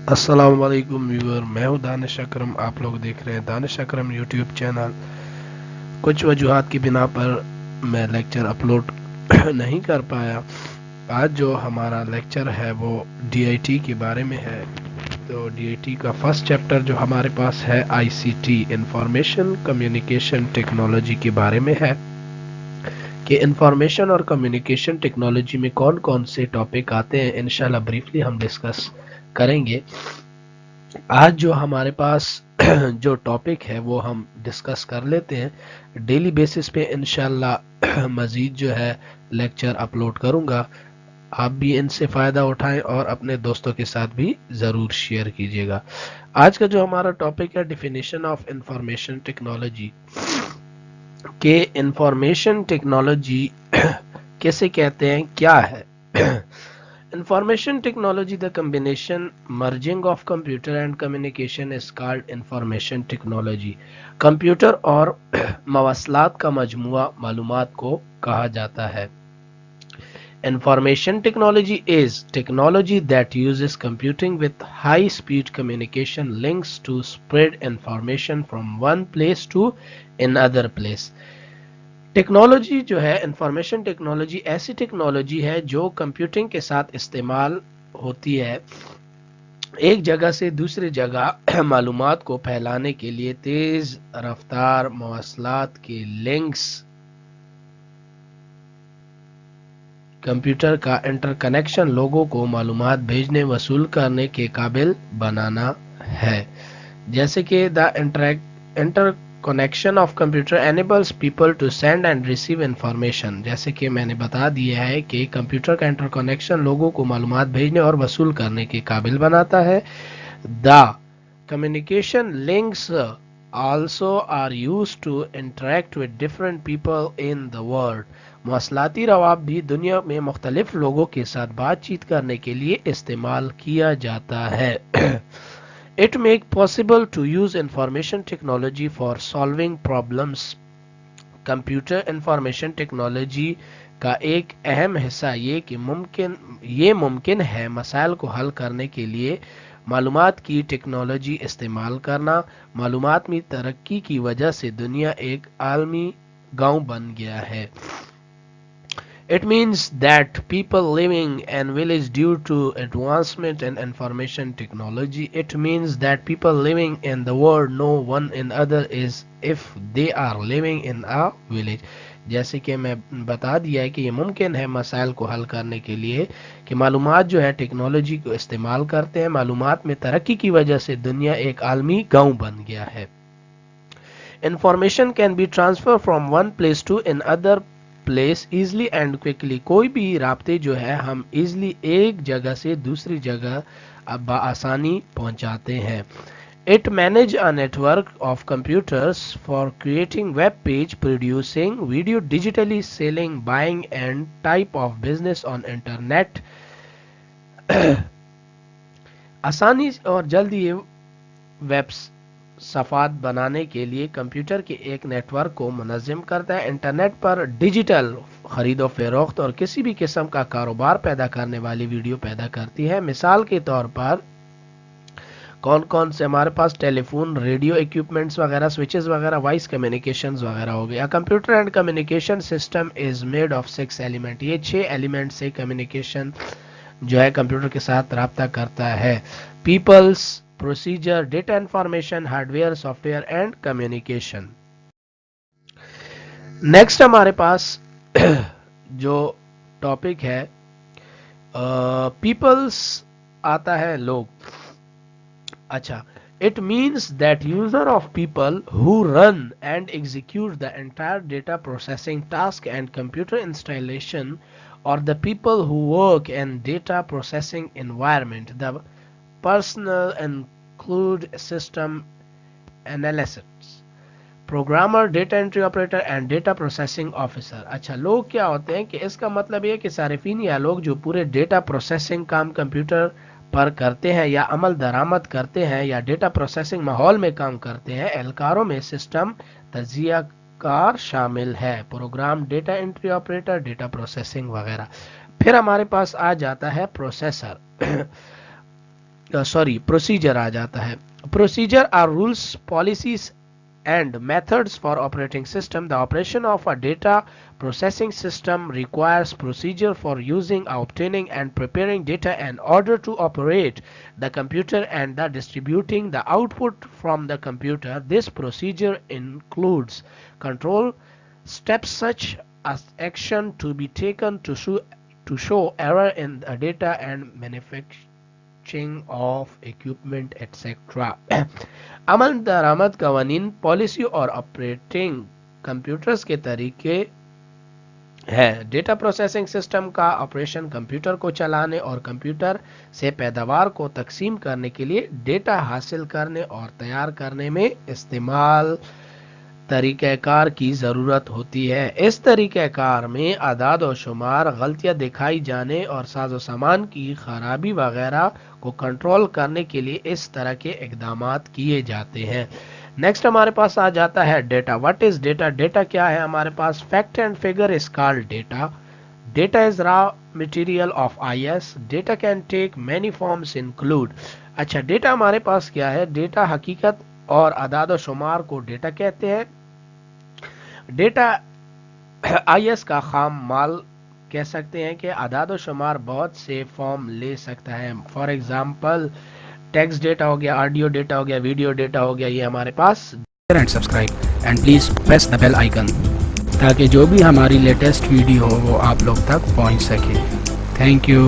अस्सलाम वालेकुम व्यूअर, मैं हूं दानिश अकरम। आप लोग देख रहे हैं दानिश अकरम यूट्यूब चैनल। कुछ वजूहात की बिना पर मैं लेक्चर अपलोड नहीं कर पाया। आज जो हमारा लेक्चर है वो डीआईटी के बारे में है। तो डीआईटी का फर्स्ट चैप्टर जो हमारे पास है आईसीटी इंफॉर्मेशन कम्युनिकेशन टेक्नोलॉजी के बारे में है कि इंफॉर्मेशन और कम्युनिकेशन टेक्नोलॉजी में कौन कौन से टॉपिक आते हैं। इंशाल्लाह ब्रीफली हम डिस्कस करेंगे। आज जो हमारे पास जो टॉपिक है वो हम डिस्कस कर लेते हैं। डेली बेसिस पे इंशाल्लाह मजीद जो है लेक्चर अपलोड करूंगा। आप भी इनसे फ़ायदा उठाएं और अपने दोस्तों के साथ भी ज़रूर शेयर कीजिएगा। आज का जो हमारा टॉपिक है डिफिनेशन ऑफ इंफॉर्मेशन टेक्नोलॉजी के इंफॉर्मेशन टेक्नोलॉजी कैसे कहते हैं, क्या है। Information technology, the combination merging of computer and communication is called information technology. Computer और मवासलात का मजमुआ मालूमात को कहा जाता है। Information technology is technology that uses computing with high speed communication links to spread information from one place to another place. Technology जो है information technology ऐसी टेक्नोलॉजी है जो कंप्यूटिंग के साथ इस्तेमाल होती है एक जगह से दूसरी जगह मालूमात को फैलाने के लिए। तेज रफ्तार मवासलात के लिंक्स कंप्यूटर का इंटरकनेक्शन लोगों को मालूमात भेजने वसूल करने के काबिल बनाना है। जैसे कि the interconnection of computer enables people to send and receive information। जैसे कि मैंने बता दिया है कि कंप्यूटर का इंटरकनेक्शन लोगों को मालूमात भेजने और वसूल करने के काबिल बनाता है। The communication links also are used to interact with different people in the world। मवासलाती रवाब भी दुनिया में मुख्तलिफ लोगों के साथ बातचीत करने के लिए इस्तेमाल किया जाता है। It make possible to use information technology for solving problems। Computer information technology का एक अहम हिस्सा ये मुमकिन है मसाइल को हल करने के लिए मालूमात की टेक्नोलॉजी इस्तेमाल करना। मालूमात में तरक्की की वजह से दुनिया एक आलमी गांव बन गया है। It means that people living in village due to advancement in information technology. It means that people living in the world know one another is if they are living in a village। जैसे कि मैं बता दिया है कि ये मुमकिन है मसाइल को हल करने के लिए कि मालूमात जो है टेक्नोलॉजी को इस्तेमाल करते हैं। मालूमात में तरक्की की वजह से दुनिया एक आलमी गांव बन गया है। Information can be transferred from one place to another place easily and quickly। कोई भी राब्ते जो है हम easily एक जगह से दूसरी जगह आसानी पहुंचाते हैं। It manage a network of computers for creating web page, producing video, digitally selling, buying and type of business on internet। आसानी और जल्दी ये वेब सफ़ात बनाने के लिए कंप्यूटर के एक नेटवर्क को मुनज़्ज़म करता है। इंटरनेट पर डिजिटल खरीदो फरोख्त और किसी भी किस्म का कारोबार पैदा करने वाली वीडियो पैदा करती है। मिसाल के तौर पर कौन कौन से हमारे पास टेलीफोन, रेडियो इक्विपमेंट्स वगैरह, स्विचेस वगैरह, वॉइस कम्युनिकेशंस वगैरह हो गया। Computer and communication system is made of 6 element. ये 6 एलिमेंट से कम्युनिकेशन जो है कंप्यूटर के साथ राब्ता करता है। Peoples, procedure, data information, hardware, software and communication. Next हमारे पास जो टॉपिक है पीपल्स आता है लोग। अच्छा, it means that user of people who run and execute the entire data processing task and computer installation, or the people who work in data processing environment। The personnel include system analysts, programmer, data entry operator and data processing officer। अच्छा, लोग क्या होते हैं कि इसका मतलब ये कि सारिफिन या लोग जो पूरे डेटा प्रोसेसिंग काम कंप्यूटर पर करते हैं या अमल दरामद करते हैं या डेटा प्रोसेसिंग माहौल में काम करते हैं। एहलकारों में सिस्टम तजियाकार शामिल है, program, data entry operator, data processing वगैरह। फिर हमारे पास आ जाता है प्रोसेसर। प्रोसीजर आ जाता है। Procedure are rules, policies and methods for operating system. The operation of a data processing system requires procedure for using, obtaining and preparing data in order to operate the computer and the distributing the output from the computer. This procedure includes control steps such as action to be taken to show error in the data and manufacturing of equipment etc. अमल दरामद कवानीन, policy और operating computers के तरीके हैं। Data processing system का operation computer को चलाने और कंप्यूटर से पैदावार को तकसीम करने के लिए डेटा हासिल करने और तैयार करने में इस्तेमाल तरीक़ेकार की ज़रूरत होती है। इस तरीक़ेकार में अदाद और शुमार, गलतियाँ दिखाई जाने और साजो सामान की खराबी वगैरह को कंट्रोल करने के लिए इस तरह के इक़दामात किए जाते हैं। नेक्स्ट हमारे पास आ जाता है data. What is data? Data क्या है हमारे पास? Fact and figure is called data. Data is raw material of IS. Data can take many forms include. अच्छा, डेटा हमारे पास क्या है? डेटा हकीकत और अदाद और शुमार को डेटा कहते हैं। डेटा आईएस का खाम माल कह सकते हैं कि अदाद और शुमार बहुत से फॉर्म ले सकता है। फॉर एग्जांपल टेक्स्ट डेटा हो गया, ऑडियो डेटा हो गया, वीडियो डेटा हो गया, ये हमारे पास। And subscribe and please press the bell icon ताकि जो भी हमारी लेटेस्ट वीडियो हो वो आप लोग तक पहुंच सके। Thank you.